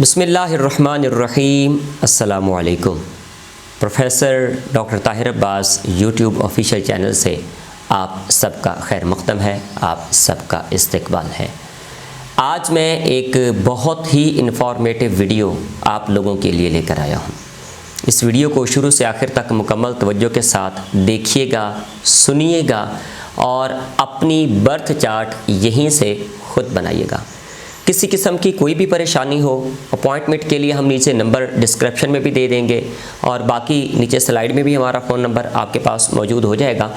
بسم اللہ الرحمن الرحیم۔ السلام علیکم۔ پروفیسر ڈاکٹر طاہر عباس یوٹیوب آفیشیل چینل سے آپ سب کا خیر مقدم ہے، آپ سب کا استقبال ہے۔ آج میں ایک بہت ہی انفارمیٹیو ویڈیو آپ لوگوں کے لیے لے کر آیا ہوں۔ اس ویڈیو کو شروع سے آخر تک مکمل توجہ کے ساتھ دیکھیے گا، سنیے گا اور اپنی برتھ چارٹ یہیں سے خود بنائیے گا۔ کسی قسم کی کوئی بھی پریشانی ہو، اپوائنٹمنٹ کے لیے ہم نیچے نمبر ڈسکرپشن میں بھی دے دیں گے اور باقی نیچے سلائیڈ میں بھی ہمارا فون نمبر آپ کے پاس موجود ہو جائے گا۔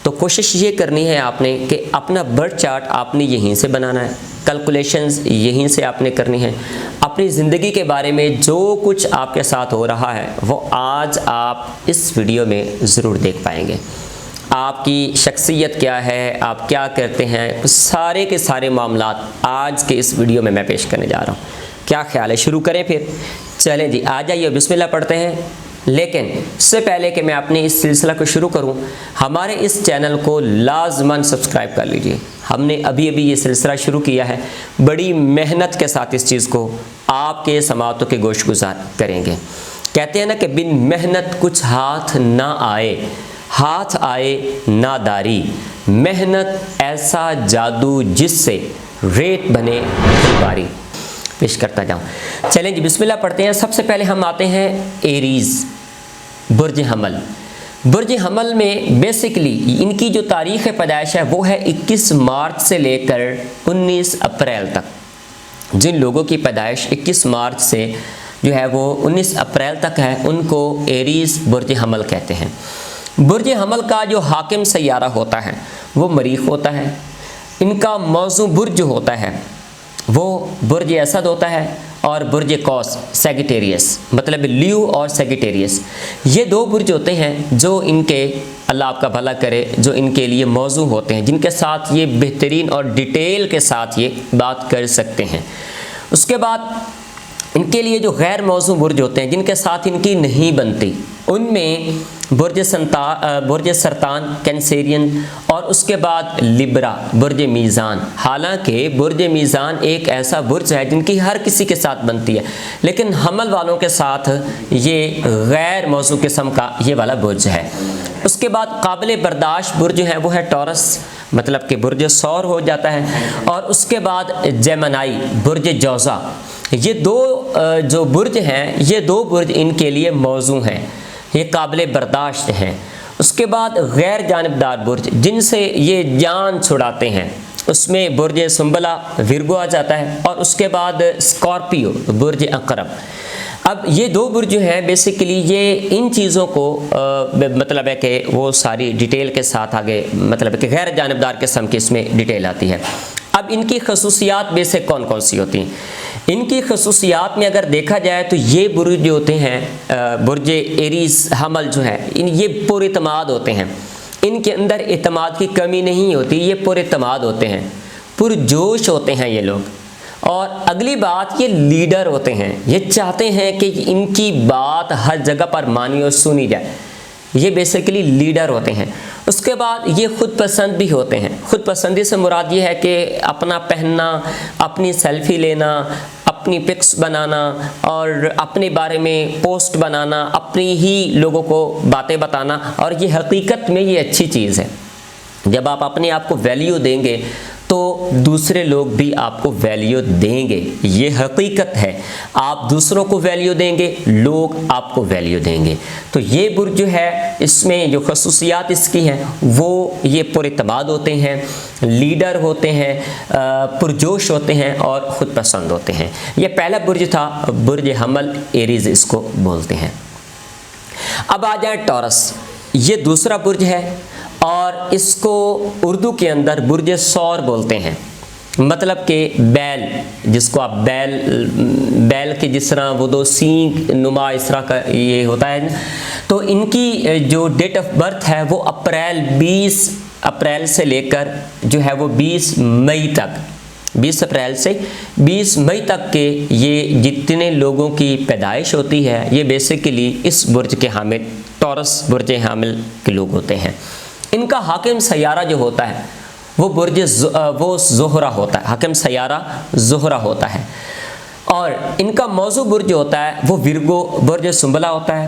تو کوشش یہ کرنی ہے آپ نے کہ اپنا برتھ چارٹ آپ نے یہیں سے بنانا ہے، کیلکولیشنز یہیں سے آپ نے کرنی ہے۔ اپنی زندگی کے بارے میں جو کچھ آپ کے ساتھ ہو رہا ہے وہ آج آپ اس ویڈیو میں ضرور دیکھ پائیں گے۔ آپ کی شخصیت کیا ہے، آپ کیا کرتے ہیں، سارے کے سارے معاملات آج کے اس ویڈیو میں پیش کرنے جا رہا ہوں۔ کیا خیال ہے، شروع کریں پھر؟ چلیں جی، آ جائیے، بسم اللہ پڑھتے ہیں۔ لیکن اس سے پہلے کہ میں اپنے اس سلسلہ کو شروع کروں، ہمارے اس چینل کو لازماً سبسکرائب کر لیجئے۔ ہم نے ابھی یہ سلسلہ شروع کیا ہے، بڑی محنت کے ساتھ اس چیز کو آپ کے سماعتوں کے گوش گزار کریں گے۔ کہتے ہیں نا کہ بن محنت کچھ ہاتھ نہ آئے، ہاتھ آئے ناداری، محنت ایسا جادو جس سے ریت بنے باری۔ پیش کرتا جاؤں، چلیں جی بسم اللہ پڑھتے ہیں۔ سب سے پہلے ہم آتے ہیں ایریز، برج حمل۔ برج حمل میں بیسیکلی ان کی جو تاریخ پیدائش ہے وہ ہے 21 مارچ سے لے کر 19 اپریل تک۔ جن لوگوں کی پیدائش 21 مارچ سے جو ہے وہ 19 اپریل تک ہے ان کو ایریز برج حمل کہتے ہیں۔ برج حمل کا جو حاکم سیارہ ہوتا ہے وہ مریخ ہوتا ہے۔ ان کا موزوں برج جو ہوتا ہے وہ برج اسد ہوتا ہے اور برج قوس سیگیٹیریس، مطلب لیو اور سیگیٹیریس، یہ دو برج ہوتے ہیں جو ان کے، اللہ آپ کا بھلا کرے، جو ان کے لیے موزوں ہوتے ہیں، جن کے ساتھ یہ بہترین اور ڈیٹیل کے ساتھ یہ بات کر سکتے ہیں۔ اس کے بعد ان کے لیے جو غیر موزوں برج ہوتے ہیں جن کے ساتھ ان کی نہیں بنتی، ان میں برج سرطان کینسیرین اور اس کے بعد لبرا برج میزان۔ حالانکہ برج میزان ایک ایسا برج ہے جن کی ہر کسی کے ساتھ بنتی ہے، لیکن حمل والوں کے ساتھ یہ غیر موزوں قسم کا یہ والا برج ہے۔ اس کے بعد قابل برداشت برج جو ہے وہ ہے ٹورس، مطلب کہ برج ثور ہو جاتا ہے، اور اس کے بعد جیمنائی برج جوزا۔ یہ دو جو برج ہیں، یہ دو برج ان کے لیے موزوں ہیں، یہ قابل برداشت ہیں۔ اس کے بعد غیر جانبدار برج جن سے یہ جان چھڑاتے ہیں، اس میں برج سنبلہ ورگو آ جاتا ہے، اور اس کے بعد اسکارپیو برج عقرب۔ اب یہ دو برج جو ہیں بیسیکلی یہ ان چیزوں کو مطلب ہے کہ وہ ساری ڈیٹیل کے ساتھ آگے، مطلب ہے کہ غیر جانبدار قسم کی اس میں ڈیٹیل آتی ہے۔ اب ان کی خصوصیات میں سے کون کون سی ہوتی ہیں؟ ان کی خصوصیات میں اگر دیکھا جائے تو یہ برج جو ہوتے ہیں، برج ایریز حمل جو ہے، یہ پر اعتماد ہوتے ہیں۔ ان کے اندر اعتماد کی کمی نہیں ہوتی، یہ پر اعتماد ہوتے ہیں، پرجوش ہوتے ہیں یہ لوگ۔ اور اگلی بات، یہ لیڈر ہوتے ہیں، یہ چاہتے ہیں کہ ان کی بات ہر جگہ پر مانی اور سنی جائے، یہ بیسیکلی لیڈر ہوتے ہیں۔ اس کے بعد یہ خود پسند بھی ہوتے ہیں۔ خود پسندی سے مراد یہ ہے کہ اپنا پہننا، اپنی سیلفی لینا، اپنی پکس بنانا اور اپنے بارے میں پوسٹ بنانا، اپنی ہی لوگوں کو باتیں بتانا، اور یہ حقیقت میں یہ اچھی چیز ہے۔ جب آپ اپنے آپ کو ویلیو دیں گے تو دوسرے لوگ بھی آپ کو ویلیو دیں گے، یہ حقیقت ہے۔ آپ دوسروں کو ویلیو دیں گے، لوگ آپ کو ویلیو دیں گے۔ تو یہ برج جو ہے، اس میں جو خصوصیات اس کی ہیں وہ یہ پر اعتماد ہوتے ہیں، لیڈر ہوتے ہیں، پرجوش ہوتے ہیں اور خود پسند ہوتے ہیں۔ یہ پہلا برج تھا، برج حمل، ایریز اس کو بولتے ہیں۔ اب آ جائیں ٹورس، یہ دوسرا برج ہے اور اس کو اردو کے اندر برج ثور بولتے ہیں، مطلب کہ بیل، جس کو آپ بیل کے جس طرح وہ دو سینگ نما اس طرح کا یہ ہوتا ہے، تو ان کی جو ڈیٹ آف برتھ ہے وہ 20 اپریل سے لے کر جو ہے وہ 20 مئی تک، 20 اپریل سے 20 مئی تک کے یہ جتنے لوگوں کی پیدائش ہوتی ہے یہ بیسیکلی اس برج کے حامل، ٹورس برج حامل کے لوگ ہوتے ہیں۔ ان کا حاکم سیارہ جو ہوتا ہے وہ زہرہ ہوتا ہے، حاکم سیارہ زہرہ ہوتا ہے۔ اور ان کا موضوع برج جو ہوتا ہے وہ ورگو برج سنبلا ہوتا ہے،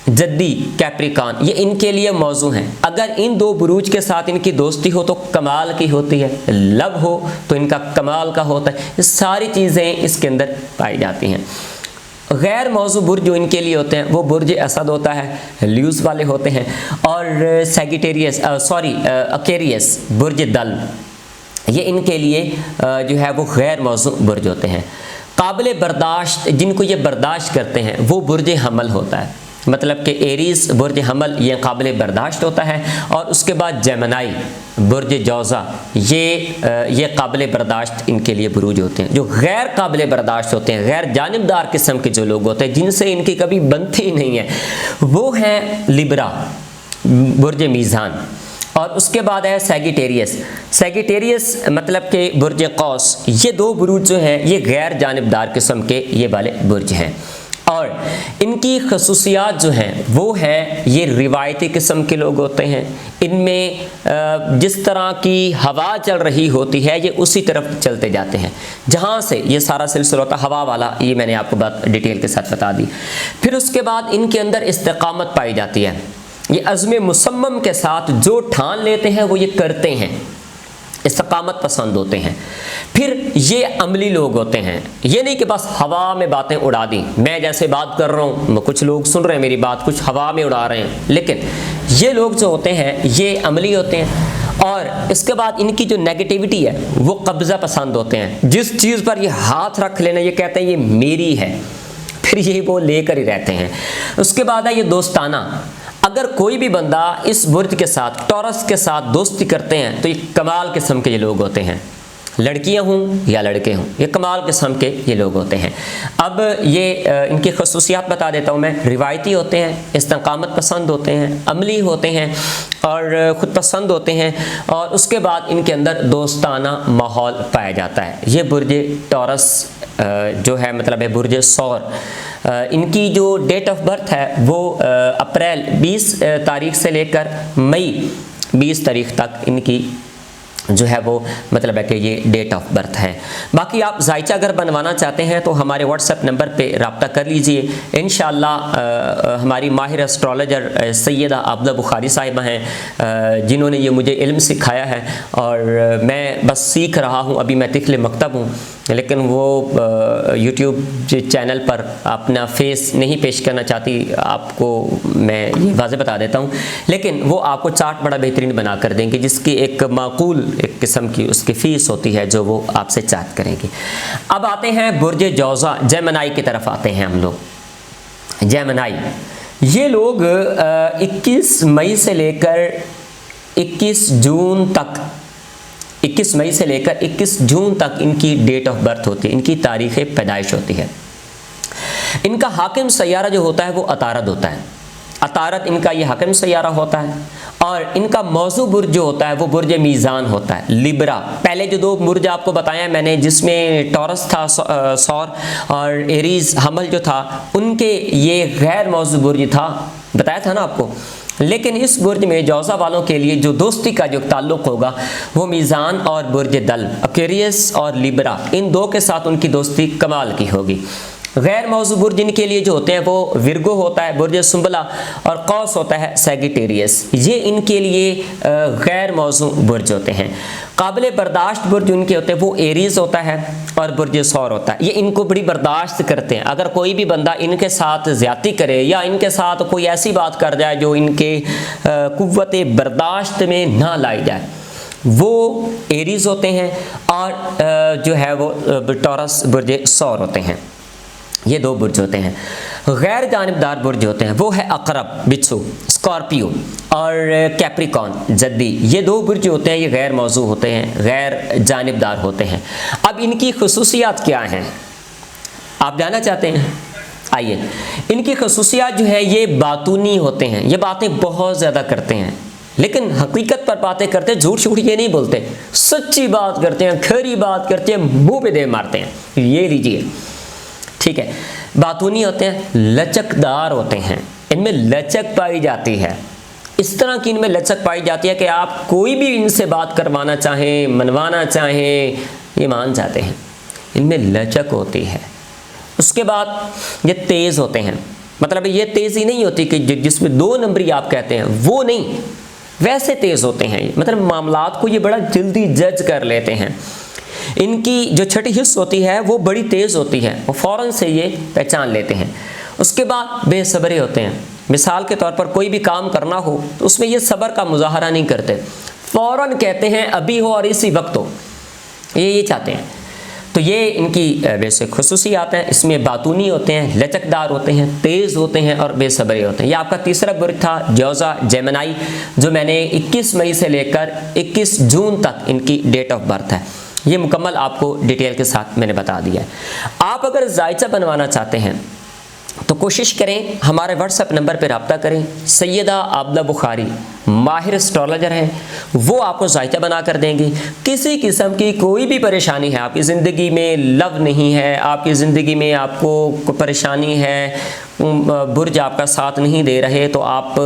جدی کیپریکان، یہ ان کے لیے موضوع ہیں۔ اگر ان دو بروج کے ساتھ ان کی دوستی ہو تو کمال کی ہوتی ہے، لو ہو تو ان کا کمال کا ہوتا ہے، یہ ساری چیزیں اس کے اندر پائی جاتی ہیں۔ غیر موضوع برج جو ان کے لیے ہوتے ہیں وہ برج اسد ہوتا ہے، لیوز والے ہوتے ہیں، اور اکیریس برج دل، یہ ان کے لیے جو ہے وہ غیر موضوع برج ہوتے ہیں۔ قابل برداشت جن کو یہ برداشت کرتے ہیں وہ برج حمل ہوتا ہے، مطلب کہ ایریز برج حمل یہ قابل برداشت ہوتا ہے، اور اس کے بعد جیمنائی برج جوزا یہ قابل برداشت ان کے لیے بروج ہوتے ہیں۔ جو غیر قابل برداشت ہوتے ہیں، غیر جانبدار قسم کے جو لوگ ہوتے ہیں جن سے ان کی کبھی بنتی ہی نہیں ہے، وہ ہیں لیبرا برج میزان، اور اس کے بعد ہے سیگیٹیریس مطلب کہ برج قوس، یہ دو بروج جو ہیں یہ غیر جانبدار قسم کے یہ والے برج ہیں۔ اور ان کی خصوصیات جو ہیں وہ ہے یہ روایتی قسم کے لوگ ہوتے ہیں، ان میں جس طرح کی ہوا چل رہی ہوتی ہے یہ اسی طرف چلتے جاتے ہیں، جہاں سے یہ سارا سلسلہ ہوتا ہے ہوا والا، یہ میں نے آپ کو بات ڈیٹیل کے ساتھ بتا دی۔ پھر اس کے بعد ان کے اندر استقامت پائی جاتی ہے، یہ عزم مصمم کے ساتھ جو ٹھان لیتے ہیں وہ یہ کرتے ہیں، استقامت پسند ہوتے ہیں۔ پھر یہ عملی لوگ ہوتے ہیں، یہ نہیں کہ بس ہوا میں باتیں اڑا دیں، میں جیسے بات کر رہا ہوں کچھ لوگ سن رہے ہیں میری بات، کچھ ہوا میں اڑا رہے ہیں، لیکن یہ لوگ جو ہوتے ہیں یہ عملی ہوتے ہیں۔ اور اس کے بعد ان کی جو نیگیٹیوٹی ہے وہ قبضہ پسند ہوتے ہیں، جس چیز پر یہ ہاتھ رکھ لینا یہ کہتے ہیں یہ میری ہے، پھر یہ وہ لے کر ہی رہتے ہیں۔ اس کے بعد ہے یہ دوستانہ، اگر کوئی بھی بندہ اس برج کے ساتھ ٹورس کے ساتھ دوستی کرتے ہیں تو یہ کمال قسم کے یہ لوگ ہوتے ہیں، لڑکیاں ہوں یا لڑکے ہوں، یہ کمال قسم کے یہ لوگ ہوتے ہیں۔ اب یہ ان کی خصوصیات بتا دیتا ہوں میں، روایتی ہوتے ہیں، استقامت پسند ہوتے ہیں، عملی ہوتے ہیں اور خود پسند ہوتے ہیں، اور اس کے بعد ان کے اندر دوستانہ ماحول پایا جاتا ہے۔ یہ برج ٹورس جو ہے مطلب ہے برج ثور، ان کی جو ڈیٹ آف برتھ ہے وہ اپریل 20 تاریخ سے لے کر مئی 20 تاریخ تک ان کی جو ہے وہ مطلب ہے کہ یہ ڈیٹ آف برتھ ہے۔ باقی آپ ذائچہ اگر بنوانا چاہتے ہیں تو ہمارے واٹس ایپ نمبر پہ رابطہ کر لیجئے، انشاءاللہ ہماری ماہر اسٹرالوجر سیدہ عابدہ بخاری صاحبہ ہیں جنہوں نے یہ مجھے علم سکھایا ہے، اور میں بس سیکھ رہا ہوں، ابھی میں طفل مکتب ہوں، لیکن وہ یوٹیوب چینل پر اپنا فیس نہیں پیش کرنا چاہتی، آپ کو میں یہ واضح بتا دیتا ہوں، لیکن وہ آپ کو چارٹ بڑا بہترین بنا کر دیں گے جس کی ایک معقول ایک قسم کی اس کی فیس ہوتی ہے جو وہ آپ سے چارج کریں گے۔ اب آتے ہیں برج جوزا، جیمنائی کی طرف آتے ہیں ہم لوگ۔ جیمنائی یہ لوگ 21 مئی سے لے کر 21 جون تک 21 مئی سے لے کر 21 جون تک ان کی ڈیٹ آف برتھ ہوتی ہے، ان کی تاریخ پیدائش ہوتی ہے۔ ان کا حاکم سیارہ جو ہوتا ہے وہ عطارد ہوتا ہے، عطارد ان کا یہ حاکم سیارہ ہوتا ہے، اور ان کا موضوع برج جو ہوتا ہے وہ برج میزان ہوتا ہے، لیبرا۔ پہلے جو دو برج آپ کو بتایا میں نے جس میں ٹورس تھا ثور اور ایریز حمل جو تھا، ان کے یہ غیر موضوع برج تھا، بتایا تھا نا آپ کو۔ لیکن اس برج میں جوزا والوں کے لیے جو دوستی کا جو تعلق ہوگا وہ میزان اور برج دل، اکیریس اور لیبرا، ان دو کے ساتھ ان کی دوستی کمال کی ہوگی۔ غیر موضوع برج ان کے لیے جو ہوتے ہیں وہ ورگو ہوتا ہے برج سنبلا، اور قوس ہوتا ہے سیگیٹیریس، یہ ان کے لیے غیر موضوع برج ہوتے ہیں۔ قابل برداشت برج ان کے ہوتے ہیں وہ ایریز ہوتا ہے اور برج ثور ہوتا ہے، یہ ان کو بڑی برداشت کرتے ہیں۔ اگر کوئی بھی بندہ ان کے ساتھ زیادتی کرے یا ان کے ساتھ کوئی ایسی بات کر جائے جو ان کے قوت برداشت میں نہ لائی جائے، وہ ایریز ہوتے ہیں، اور جو ہے وہ ٹورس برج ثور ہوتے ہیں۔ یہ دو برج ہوتے ہیں۔ غیر جانبدار برج ہوتے ہیں وہ ہے عقرب بچھو، اسکارپیو اور کیپریکون جدی، یہ دو برج ہوتے ہیں یہ غیر موضوع ہوتے ہیں، غیر جانبدار ہوتے ہیں۔ اب ان کی خصوصیات کیا ہیں آپ جاننا چاہتے ہیں؟ آئیے، ان کی خصوصیات جو ہے یہ باتونی ہوتے ہیں، یہ باتیں بہت زیادہ کرتے ہیں، لیکن حقیقت پر باتیں کرتے ہیں، جھوٹ شوٹ یہ نہیں بولتے، سچی بات کرتے ہیں، کھری بات کرتے ہیں، منہ پہ دے مارتے ہیں، یہ لیجئے ٹھیک ہے۔ باتونی ہوتے ہیں، لچکدار ہوتے ہیں، ان میں لچک پائی جاتی ہے، اس طرح کی ان میں لچک پائی جاتی ہے کہ آپ کوئی بھی ان سے بات کروانا چاہیں، منوانا چاہیں، یہ مان جاتے ہیں، ان میں لچک ہوتی ہے۔ اس کے بعد یہ تیز ہوتے ہیں، مطلب یہ تیزی نہیں ہوتی کہ جس میں 2 نمبری آپ کہتے ہیں، وہ نہیں، ویسے تیز ہوتے ہیں، مطلب معاملات کو یہ بڑا جلدی جج کر لیتے ہیں، ان کی جو چھٹی حص ہوتی ہے وہ بڑی تیز ہوتی ہے، وہ فوراً سے یہ پہچان لیتے ہیں۔ اس کے بعد بے صبرے ہوتے ہیں، مثال کے طور پر کوئی بھی کام کرنا ہو تو اس میں یہ صبر کا مظاہرہ نہیں کرتے، فوراً کہتے ہیں ابھی ہو اور اسی وقت ہو، یہ چاہتے ہیں۔ تو یہ ان کی بیسک خصوصیات ہیں۔ اس میں باتونی ہوتے ہیں، لچکدار ہوتے ہیں، تیز ہوتے ہیں اور بے صبرے ہوتے ہیں۔ یہ آپ کا تیسرا برج تھا جوزا جیمنائی، جو میں نے 21 مئی سے لے کر 21 جون تک ان کی ڈیٹ آف برتھ ہے، یہ مکمل آپ کو ڈیٹیل کے ساتھ میں نے بتا دیا ہے۔ آپ اگر ذائچہ بنوانا چاہتے ہیں تو کوشش کریں ہمارے واٹس ایپ نمبر پہ رابطہ کریں، سیدہ عابدہ بخاری ماہر اسٹرالوجر ہیں، وہ آپ کو ذائچہ بنا کر دیں گی۔ کسی قسم کی کوئی بھی پریشانی ہے، آپ کی زندگی میں لو نہیں ہے، آپ کی زندگی میں آپ کو کوئی پریشانی ہے، برج آپ کا ساتھ نہیں دے رہے، تو آپ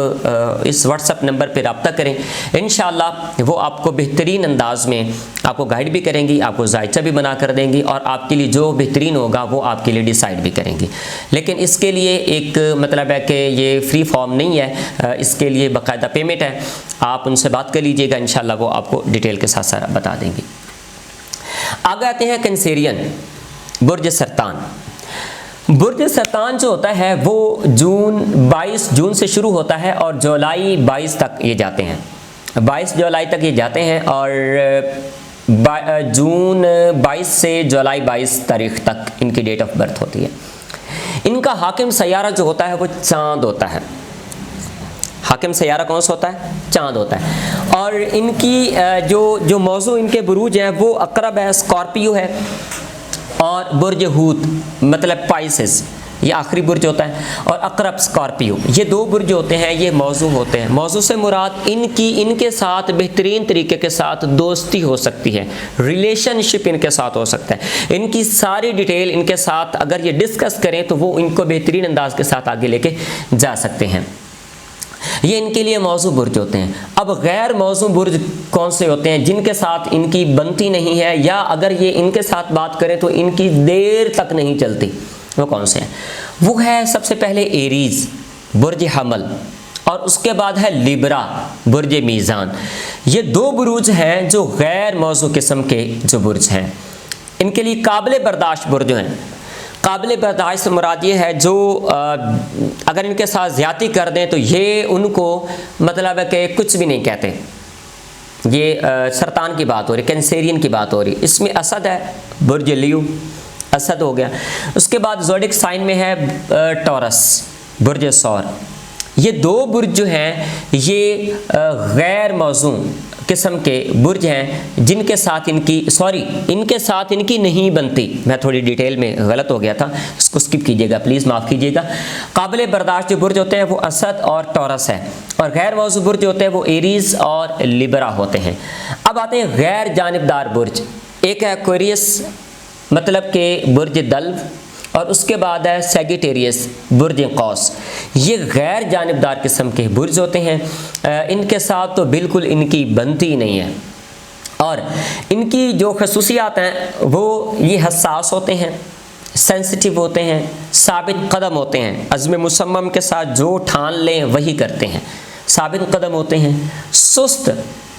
اس واٹس ایپ نمبر پہ رابطہ کریں، انشاءاللہ وہ آپ کو بہترین انداز میں آپ کو گائیڈ بھی کریں گی، آپ کو ذائچہ بھی بنا کر دیں گی، اور آپ کے لیے جو بہترین ہوگا وہ آپ کے لیے ڈیسائیڈ بھی کریں گی۔ لیکن اس کے لیے ایک مطلب ہے کہ یہ فری فارم نہیں ہے، اس کے لیے باقاعدہ پیمنٹ ہے، آپ ان سے بات کر لیجئے گا، انشاءاللہ وہ آپ کو ڈیٹیل کے ساتھ ساتھ بتا دیں گی۔ آگے آتے ہیں کنسیرین، برج سرطان۔ برج سرطان جو ہوتا ہے وہ 22 جون سے شروع ہوتا ہے اور جولائی 22 تک یہ جاتے ہیں، 22 جولائی تک یہ جاتے ہیں، اور جون 22 سے جولائی 22 تاریخ تک ان کی ڈیٹ آف برتھ ہوتی ہے۔ ان کا حاکم سیارہ جو ہوتا ہے وہ چاند ہوتا ہے، حاکم سیارہ کون سا ہوتا ہے؟ چاند ہوتا ہے، اور ان کی جو موضوع ان کے بروج ہیں وہ عقرب ہے، اسکارپیو ہے، اور برج حوت مطلب پائسس یہ آخری برج ہوتا ہے، اور عقرب اسکارپیو یہ 2 برج ہوتے ہیں، یہ موضوع ہوتے ہیں۔ موضوع سے مراد ان کے ساتھ بہترین طریقے کے ساتھ دوستی ہو سکتی ہے، ریلیشن شپ ان کے ساتھ ہو سکتا ہے، ان کی ساری ڈیٹیل ان کے ساتھ اگر یہ ڈسکس کریں تو وہ ان کو بہترین انداز کے ساتھ آگے لے کے جا سکتے ہیں۔ یہ ان کے لیے موضوع برج ہوتے ہیں۔ اب غیر موضوع برج کون سے ہوتے ہیں جن کے ساتھ ان کی بنتی نہیں ہے، یا اگر یہ ان کے ساتھ بات کریں تو ان کی دیر تک نہیں چلتی، وہ کون سے ہیں؟ وہ ہے سب سے پہلے ایریز برج حمل، اور اس کے بعد ہے لیبرا برج میزان۔ یہ 2 بروج ہیں جو غیر موضوع قسم کے جو برج ہیں، ان کے لیے قابل برداشت برج ہیں۔ قابل برداشت سے مراد یہ ہے جو اگر ان کے ساتھ زیادتی کر دیں تو یہ ان کو مطلب ہے کہ کچھ بھی نہیں کہتے۔ یہ سرطان کی بات ہو رہی، کینسیرین کی بات ہو رہی، اس میں اسد ہے، برج لیو اسد ہو گیا۔ اس کے بعد زوڈک سائن میں ہے ٹورس برج ثور۔ یہ 2 برج جو ہیں یہ غیر موضوع قسم کے برج ہیں جن کے ساتھ ان کے ساتھ ان کی نہیں بنتی۔ میں تھوڑی ڈیٹیل میں غلط ہو گیا تھا، اس کو سکپ کیجیے گا پلیز، معاف کیجیے گا۔ قابل برداشت جو برج ہوتے ہیں وہ اسد اور ٹورس ہے، اور غیر موضوع برج ہوتے ہیں وہ ایریز اور لیبرا ہوتے ہیں۔ اب آتے ہیں غیر جانبدار برج، ایک ہے ایکویریس مطلب کہ برج دلو، اور اس کے بعد ہے سیگیٹیریس برج قوس۔ یہ غیر جانبدار قسم کے برج ہوتے ہیں، ان کے ساتھ تو بالکل ان کی بنتی نہیں ہے، اور ان کی جو خصوصیات ہیں وہ یہ حساس ہوتے ہیں، سینسٹیو ہوتے ہیں، ثابت قدم ہوتے ہیں، عزم مصمم کے ساتھ جو ٹھان لیں وہی کرتے ہیں، ثابت قدم ہوتے ہیں، سست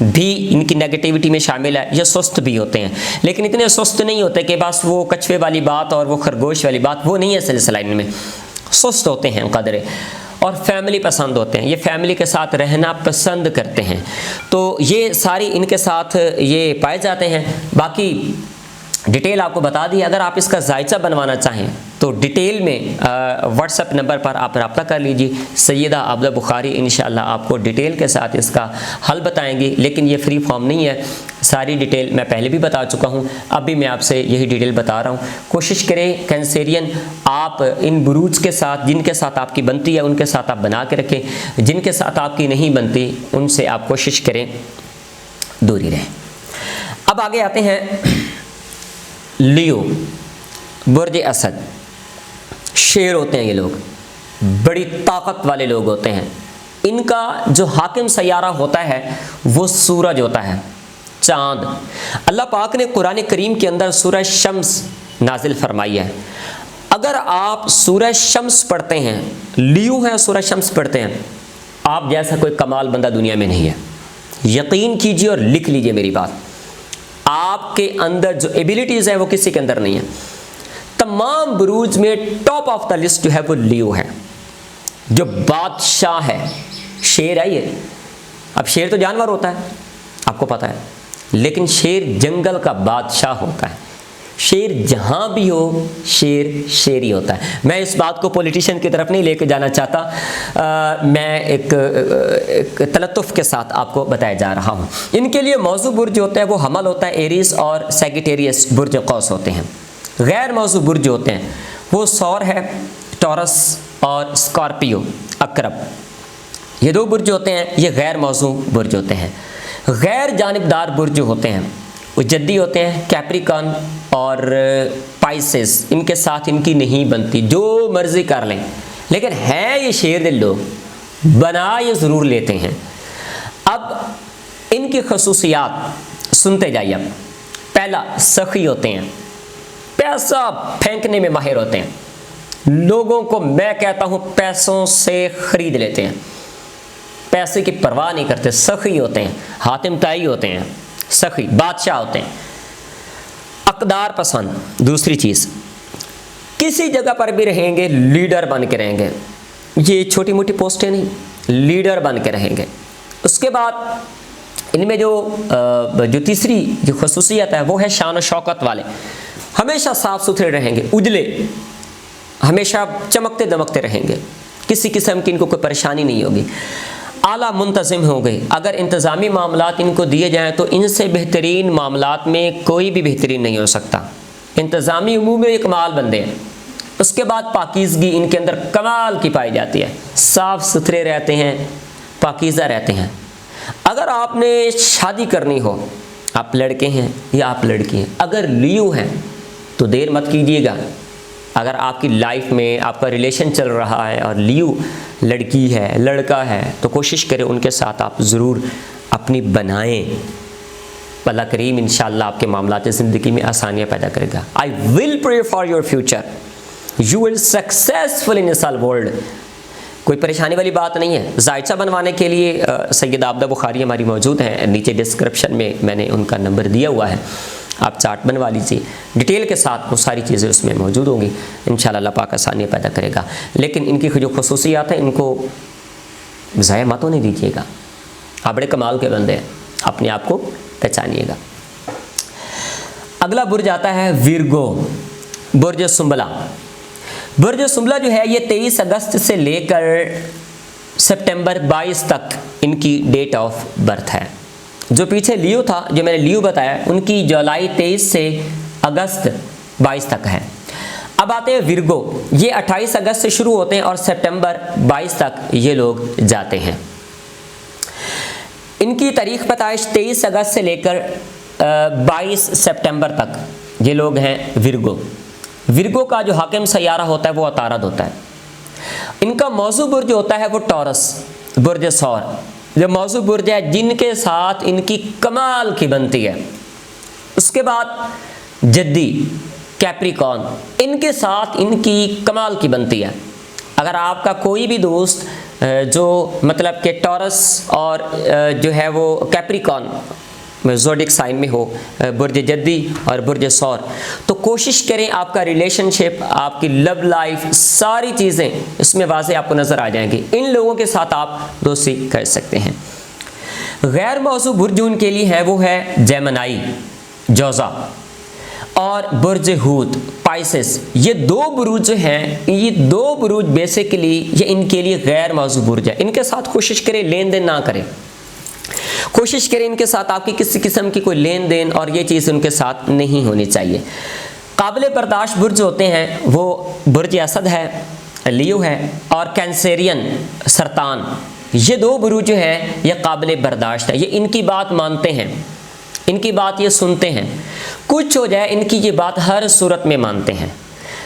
بھی ان کی نیگیٹیوٹی میں شامل ہے، یہ سست بھی ہوتے ہیں، لیکن اتنے سست نہیں ہوتے کہ بس وہ کچھوے والی بات اور وہ خرگوش والی بات، وہ نہیں ہے سلسلہ ان میں، سست ہوتے ہیں قدرے، اور فیملی پسند ہوتے ہیں، یہ فیملی کے ساتھ رہنا پسند کرتے ہیں، تو یہ ساری ان کے ساتھ یہ پائے جاتے ہیں۔ باقی ڈیٹیل آپ کو بتا دی، اگر آپ اس کا ذائچہ بنوانا چاہیں تو ڈیٹیل میں واٹس ایپ نمبر پر آپ رابطہ کر لیجیے، سیدہ عابدہ بخاری انشاءاللہ آپ کو ڈیٹیل کے ساتھ اس کا حل بتائیں گی، لیکن یہ فری فارم نہیں ہے، ساری ڈیٹیل میں پہلے بھی بتا چکا ہوں، اب بھی میں آپ سے یہی ڈیٹیل بتا رہا ہوں۔ کوشش کریں کینسیرین آپ ان بروج کے ساتھ جن کے ساتھ آپ کی بنتی ہے ان کے ساتھ آپ بنا کے رکھیں، جن کے ساتھ آپ کی نہیں بنتی ان سے آپ کوشش کریں دوری رہیں۔ اب آگے آتے ہیں لیو برج اسد، شیر ہوتے ہیں یہ لوگ، بڑی طاقت والے لوگ ہوتے ہیں، ان کا جو حاکم سیارہ ہوتا ہے وہ سورج ہوتا ہے، چاند۔ اللہ پاک نے قرآن کریم کے اندر سورہ شمس نازل فرمائی ہے، اگر آپ سورہ شمس پڑھتے ہیں، لیو ہیں، سورہ شمس پڑھتے ہیں، آپ جیسا کوئی کمال بندہ دنیا میں نہیں ہے، یقین کیجئے اور لکھ لیجئے میری بات۔ آپ کے اندر جو ایبیلٹیز ہیں وہ کسی کے اندر نہیں ہیں۔ تمام بروج میں ٹاپ آف دا لسٹ جو ہے وہ لیو ہے، جو بادشاہ ہے۔ شیر ہے یہ، اب شیر تو جانور ہوتا ہے آپ کو پتہ ہے، لیکن شیر جنگل کا بادشاہ ہوتا ہے۔ شیر جہاں بھی ہو، شیر شیر ہی ہوتا ہے۔ میں اس بات کو پولیٹیشین کی طرف نہیں لے کے جانا چاہتا، میں ایک تلطف کے ساتھ آپ کو بتایا جا رہا ہوں۔ ان کے لیے موضوع برج ہوتا ہے وہ حمل ہوتا ہے، ایریز اور سیگیٹیریس برج قوس ہوتے ہیں۔ غیر موضوع برج ہوتے ہیں وہ سور ہے، ٹورس اور اسکارپیو عقرب، یہ دو برج ہوتے ہیں، یہ غیر موضوع برج ہوتے ہیں۔ غیر جانبدار برج ہوتے ہیں وہ جدی ہوتے ہیں، کیپریکن اور پائسس، ان کے ساتھ ان کی نہیں بنتی، جو مرضی کر لیں، لیکن ہیں یہ شیر دل لوگ، بنا یہ ضرور لیتے ہیں۔ اب ان کی خصوصیات سنتے جائیے۔ اب پہلا، سخی ہوتے ہیں، پیسہ پھینکنے میں ماہر ہوتے ہیں، لوگوں کو میں کہتا ہوں پیسوں سے خرید لیتے ہیں، پیسے کی پرواہ نہیں کرتے، سخی ہوتے ہیں، حاتم طائی ہوتے ہیں، سخی بادشاہ ہوتے ہیں۔ اقدار پسند، دوسری چیز، کسی جگہ پر بھی رہیں گے لیڈر بن کے رہیں گے، یہ چھوٹی موٹی پوسٹیں نہیں، لیڈر بن کے رہیں گے۔ اس کے بعد ان میں جو تیسری جو خصوصیت ہے وہ ہے شان و شوکت والے، ہمیشہ صاف ستھرے رہیں گے، اجلے، ہمیشہ چمکتے دمکتے رہیں گے، کسی قسم کی ان کو کوئی پریشانی نہیں ہوگی۔ اعلیٰ منتظم ہو گئے، اگر انتظامی معاملات ان کو دیے جائیں تو ان سے بہترین معاملات میں کوئی بھی بہترین نہیں ہو سکتا۔ انتظامی امور میں کمال بندے ہیں۔ اس کے بعد پاکیزگی ان کے اندر کمال کی پائی جاتی ہے، صاف ستھرے رہتے ہیں، پاکیزہ رہتے ہیں۔ اگر آپ نے شادی کرنی ہو، آپ لڑکے ہیں یا آپ لڑکی ہیں، اگر لیو ہیں تو دیر مت کیجیے گا۔ اگر آپ کی لائف میں آپ کا ریلیشن چل رہا ہے اور لیو لڑکی ہے لڑکا ہے تو کوشش کریں ان کے ساتھ آپ ضرور اپنی بنائیں۔ اللہ کریم انشاءاللہ آپ کے معاملات زندگی میں آسانیاں پیدا کرے گا۔ I will pray for your future. You will successful in this world. کوئی پریشانی والی بات نہیں ہے۔ ذائچہ بنوانے کے لیے سید عابدہ بخاری ہماری موجود ہیں، نیچے ڈسکرپشن میں نے ان کا نمبر دیا ہوا ہے، آپ چارٹ بنوا لیجیے، ڈیٹیل کے ساتھ وہ ساری چیزیں اس میں موجود ہوں گی، انشاءاللہ اللہ پاک آسانیاں پیدا کرے گا۔ لیکن ان کی جو خصوصیات ہیں ان کو ضائع مت ہونے دیجیے گا، آپ بڑے کمال کے بندے ہیں، اپنے آپ کو پہچانیے گا۔ اگلا برج آتا ہے ویرگو، برج سنبلہ۔ برج سنبلہ جو ہے یہ 23 اگست سے لے کر سپٹمبر 22 تک ان کی ڈیٹ آف برتھ ہے۔ جو پیچھے لیو تھا، جو میں نے لیو بتایا، ان کی جولائی 23 سے اگست 22 تک ہے۔ اب آتے ہیں ویرگو، یہ 28 اگست سے شروع ہوتے ہیں اور سپٹمبر 22 تک یہ لوگ جاتے ہیں۔ ان کی تاریخ پیدائش 23 اگست سے لے کر 22 سپٹمبر تک یہ لوگ ہیں ویرگو۔ ویرگو کا جو حاکم سیارہ ہوتا ہے وہ عطارد ہوتا ہے۔ ان کا موضوع برج ہوتا ہے وہ ٹورس، برج سور، جو موضوع برج ہے جن کے ساتھ ان کی کمال کی بنتی ہے۔ اس کے بعد جدی، کیپریکن، ان کے ساتھ ان کی کمال کی بنتی ہے۔ اگر آپ کا کوئی بھی دوست جو مطلب کہ ٹورس اور جو ہے وہ کیپریکن زوڈک سائن میں ہو، برج جدی اور برج سور، تو کوشش کریں آپ کا ریلیشن شپ، آپ کی لو لائف، ساری چیزیں اس میں واضح آپ کو نظر آ جائیں گی۔ ان لوگوں کے ساتھ آپ دوستی کر سکتے ہیں۔ غیر موضوع برج ان کے لیے ہے وہ ہے جیمنائی، جوزا، اور برج ہوت، پائسس۔ یہ دو بروج جو ہیں، یہ دو بروج بیسیکلی یہ ان کے لیے غیر موضوع برج ہے۔ ان کے ساتھ کوشش کریں لین دین نہ کریں، کوشش کریں ان کے ساتھ آپ کی کسی قسم کی کوئی لین دین اور یہ چیز ان کے ساتھ نہیں ہونی چاہیے۔ قابل برداشت برج ہوتے ہیں وہ برج اسد ہے، لیو ہے، اور کینسیرین، سرطان۔ یہ دو بروج جو ہیں یہ قابل برداشت ہے، یہ ان کی بات مانتے ہیں، ان کی بات یہ سنتے ہیں، کچھ ہو جائے ان کی یہ بات ہر صورت میں مانتے ہیں۔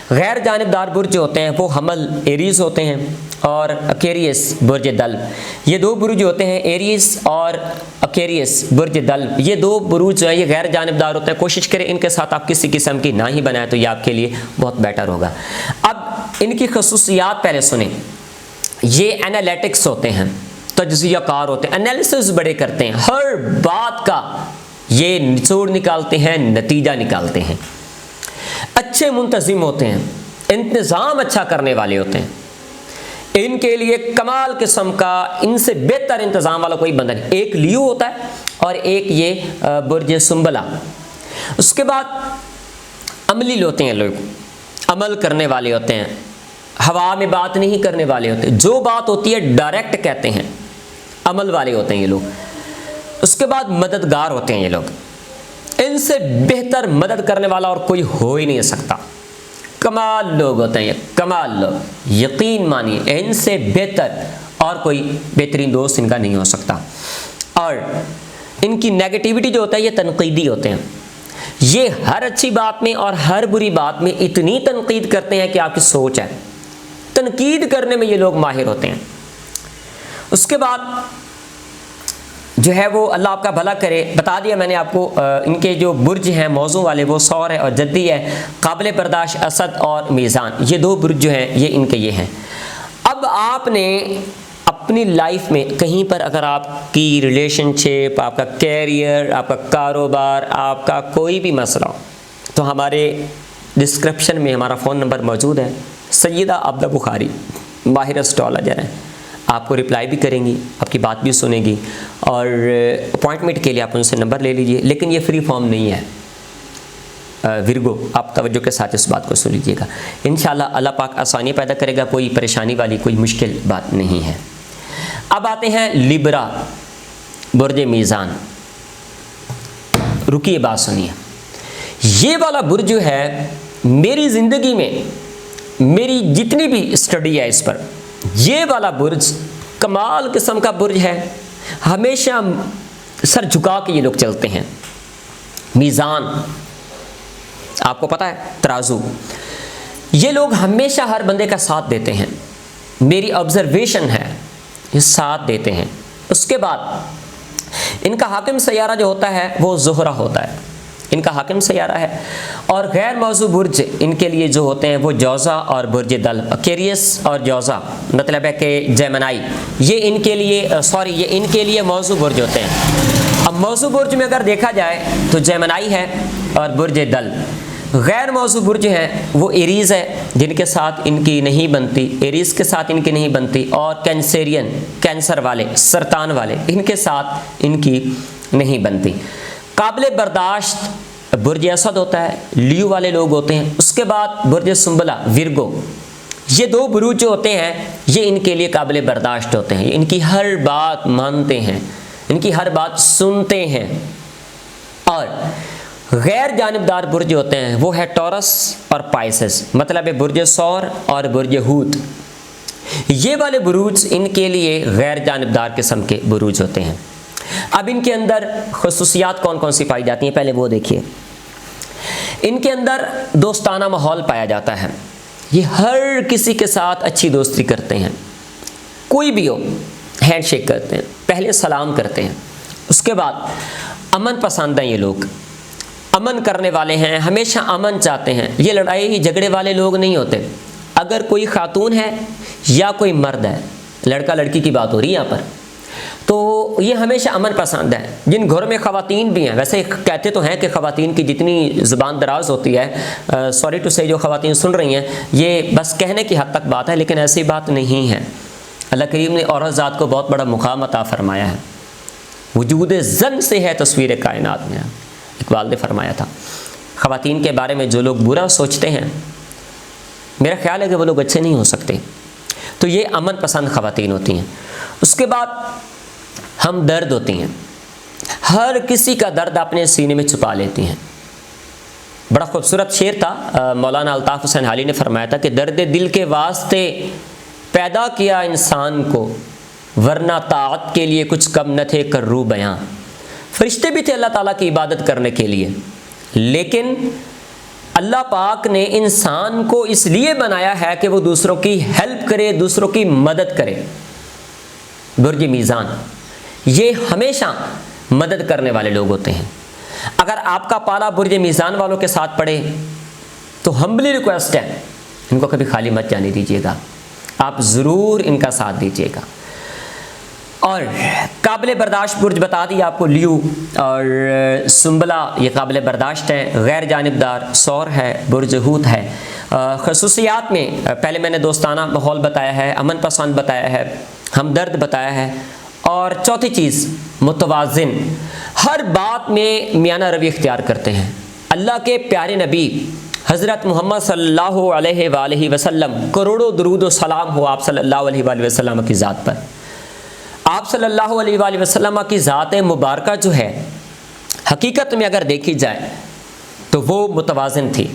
غیر جانبدار برج جو ہوتے ہیں وہ حمل، ایریز ہوتے ہیں، اور اکیریس، برج دلو۔ یہ دو بروج ہوتے ہیں، ایریز اور اکیریس، برج دلو۔ یہ دو بروج جو ہیں یہ غیر جانبدار ہوتے ہیں، کوشش کریں ان کے ساتھ آپ کسی قسم کی نہ ہی بنائیں تو یہ آپ کے لیے بہت بیٹر ہوگا۔ ان کی خصوصیات پہلے سنیں. یہ انالیٹکس ہوتے ہیں, تجزیہ کار ہوتے ہیں, انالیسس بڑے کرتے ہیں, ہر بات کا یہ نچوڑ نکالتے ہیں, نتیجہ نکالتے ہیں. اچھے منتظم ہوتے ہیں, انتظام اچھا کرنے والے ہوتے ہیں. ان کے لیے کمال قسم کا, ان سے بہتر انتظام والا کوئی بندہ نہیں. ایک لیو ہوتا ہے اور ایک یہ برج سنبلہ. اس کے بعد عملی ہوتے ہیں لوگ, عمل کرنے والے ہوتے ہیں, ہوا میں بات نہیں کرنے والے ہوتے, جو بات ہوتی ہے ڈائریکٹ کہتے ہیں, عمل والے ہوتے ہیں یہ لوگ. اس کے بعد مددگار ہوتے ہیں یہ لوگ, ان سے بہتر مدد کرنے والا اور کوئی ہو ہی نہیں سکتا. کمال لوگ ہوتے ہیں یہ, کمال لوگ, یقین مانیے ان سے بہتر اور کوئی بہترین دوست ان کا نہیں ہو سکتا. اور ان کی نیگیٹیوٹی جو ہوتا ہے یہ تنقیدی ہوتے ہیں. یہ ہر اچھی بات میں اور ہر بری بات میں اتنی تنقید کرتے ہیں کہ آپ کی سوچ ہے, تنقید کرنے میں یہ لوگ ماہر ہوتے ہیں. اس کے بعد جو ہے وہ اللہ آپ کا بھلا کرے, بتا دیا میں نے آپ کو. ان کے جو برج ہیں موضوع والے وہ ثور ہے اور جدی ہے, قابل برداشت اسد اور میزان, یہ دو برج جو ہیں یہ ان کے یہ ہیں. اب آپ نے اپنی لائف میں کہیں پر اگر آپ کی ریلیشن شپ, آپ کا کیریئر, آپ کا کاروبار, آپ کا کوئی بھی مسئلہ ہو تو ہمارے ڈسکرپشن میں ہمارا فون نمبر موجود ہے. سیدہ عبدہ بخاری ماہر اسٹرالوجر ہیں, آپ کو رپلائی بھی کریں گی, آپ کی بات بھی سنیں گی, اور اپوائنٹمنٹ کے لیے آپ ان سے نمبر لے لیجئے. لیکن یہ فری فارم نہیں ہے ورگو, آپ توجہ کے ساتھ اس بات کو سن لیجیے گا. انشاءاللہ اللہ پاک آسانی پیدا کرے گا, کوئی پریشانی والی کوئی مشکل بات نہیں ہے. اب آتے ہیں لیبرا برج میزان. رکیے بات سنیے. یہ والا برج جو ہے میری زندگی میں, میری جتنی بھی اسٹڈی ہے اس پر, یہ والا برج کمال قسم کا برج ہے. ہمیشہ سر جھکا کے یہ لوگ چلتے ہیں. میزان آپ کو پتہ ہے, ترازو. یہ لوگ ہمیشہ ہر بندے کا ساتھ دیتے ہیں, میری آبزرویشن ہے, یہ ساتھ دیتے ہیں. اس کے بعد ان کا حاکم سیارہ جو ہوتا ہے وہ زہرہ ہوتا ہے, ان کا حاکم سیارہ ہے. اور غیر موضوع برج ان کے لیے جو ہوتے ہیں وہ جوزا اور برج دل, کیریس اور جوزا, مطلب ہے کہ جیمنائی, یہ ان کے لیے یہ ان کے لیے موضوع برج ہوتے ہیں. اب موضوع برج میں اگر دیکھا جائے تو جیمنائی ہے اور برج دل. غیر موضوع برج ہیں وہ ایریز ہے, جن کے ساتھ ان کی نہیں بنتی, ایریز کے ساتھ ان کی نہیں بنتی, اور کینسیرین, کینسر والے, سرطان والے, ان کے ساتھ ان کی نہیں بنتی. قابل برداشت برج اسد ہوتا ہے, لیو والے لوگ ہوتے ہیں. اس کے بعد برج سنبلہ, ورگو, یہ دو بروج جو ہوتے ہیں یہ ان کے لیے قابل برداشت ہوتے ہیں, ان کی ہر بات مانتے ہیں, ان کی ہر بات سنتے ہیں. اور غیر جانبدار برج ہوتے ہیں وہ ہے ٹورس اور پائسس, مطلب ہے برج ثور اور برج حوت. یہ والے بروج ان کے لیے غیر جانبدار قسم کے بروج ہوتے ہیں. اب ان کے اندر خصوصیات کون کون سی پائی جاتی ہیں پہلے وہ دیکھیے. ان کے اندر دوستانہ ماحول پایا جاتا ہے, یہ ہر کسی کے ساتھ اچھی دوستی کرتے ہیں, کوئی بھی ہو ہینڈ شیک کرتے ہیں, پہلے سلام کرتے ہیں. اس کے بعد امن پسند ہیں, یہ لوگ امن کرنے والے ہیں, ہمیشہ امن چاہتے ہیں. یہ لڑائی جھگڑے والے لوگ نہیں ہوتے. اگر کوئی خاتون ہے یا کوئی مرد ہے, لڑکا لڑکی کی بات ہو رہی ہے یہاں پر, تو یہ ہمیشہ امن پسند ہے. جن گھروں میں خواتین بھی ہیں, ویسے کہتے تو ہیں کہ خواتین کی جتنی زبان دراز ہوتی ہے, سوری ٹو سے جو خواتین سن رہی ہیں, یہ بس کہنے کی حد تک بات ہے, لیکن ایسی بات نہیں ہے. اللہ کریم نے عورت ذات کو بہت بڑا مقام عطا فرمایا ہے. وجود زن سے ہے تصویر کائنات میں, اقبال نے فرمایا تھا. خواتین کے بارے میں جو لوگ برا سوچتے ہیں, میرا خیال ہے کہ وہ لوگ اچھے نہیں ہو سکتے. تو یہ امن پسند خواتین ہوتی ہیں. اس کے بعد ہم درد ہوتی ہیں, ہر کسی کا درد اپنے سینے میں چھپا لیتی ہیں. بڑا خوبصورت شعر تھا, مولانا الطاف حسین حالی نے فرمایا تھا کہ درد دل کے واسطے پیدا کیا انسان کو, ورنہ طاعت کے لیے کچھ کم نہ تھے کررو بیاں. فرشتے بھی تھے اللہ تعالیٰ کی عبادت کرنے کے لیے, لیکن اللہ پاک نے انسان کو اس لیے بنایا ہے کہ وہ دوسروں کی ہیلپ کرے, دوسروں کی مدد کرے. برج میزان یہ ہمیشہ مدد کرنے والے لوگ ہوتے ہیں. اگر آپ کا پالا برج میزان والوں کے ساتھ پڑے تو ہمبلی ریکویسٹ ہے ان کو کبھی خالی مت جانے دیجیے گا، آپ ضرور ان کا ساتھ دیجیے گا۔ اور قابل برداشت برج بتا دی آپ کو لیو اور سنبلہ، یہ قابل برداشت ہے، غیر جانبدار سور ہے، برج حوت ہے۔ خصوصیات میں پہلے میں نے دوستانہ ماحول بتایا ہے، امن پسند بتایا ہے، ہمدرد بتایا ہے، اور چوتھی چیز متوازن، ہر بات میں میانہ روی اختیار کرتے ہیں۔ اللہ کے پیارے نبی حضرت محمد صلی اللہ علیہ وآلہ وسلم، کروڑوں درود و سلام ہو آپ صلی اللہ علیہ وآلہ وسلم کی ذات پر۔ آپ صلی اللہ علیہ وآلہ وسلم کی ذات مبارکہ جو ہے حقیقت میں اگر دیکھی جائے تو وہ متوازن تھی،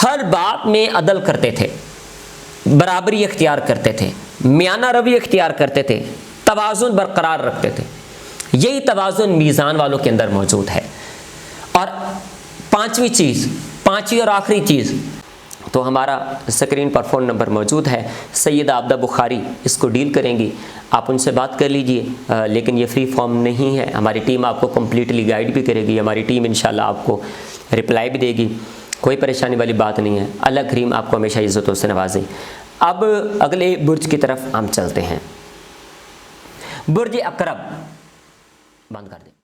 ہر بات میں عدل کرتے تھے، برابری اختیار کرتے تھے، میانہ روی اختیار کرتے تھے، توازن برقرار رکھتے تھے۔ یہی توازن میزان والوں کے اندر موجود ہے۔ اور پانچویں اور آخری چیز تو ہمارا اسکرین پر فون نمبر موجود ہے، سیدہ عابدہ بخاری اس کو ڈیل کریں گی، آپ ان سے بات کر لیجئے، لیکن یہ فری فارم نہیں ہے، ہماری ٹیم آپ کو کمپلیٹلی گائیڈ بھی کرے گی، ہماری ٹیم انشاءاللہ آپ کو رپلائی بھی دے گی، کوئی پریشانی والی بات نہیں ہے، اللہ کریم آپ کو ہمیشہ عزتوں سے نوازے۔ اب اگلے برج کی طرف ہم چلتے ہیں، برج عقرب، بند کر دیں۔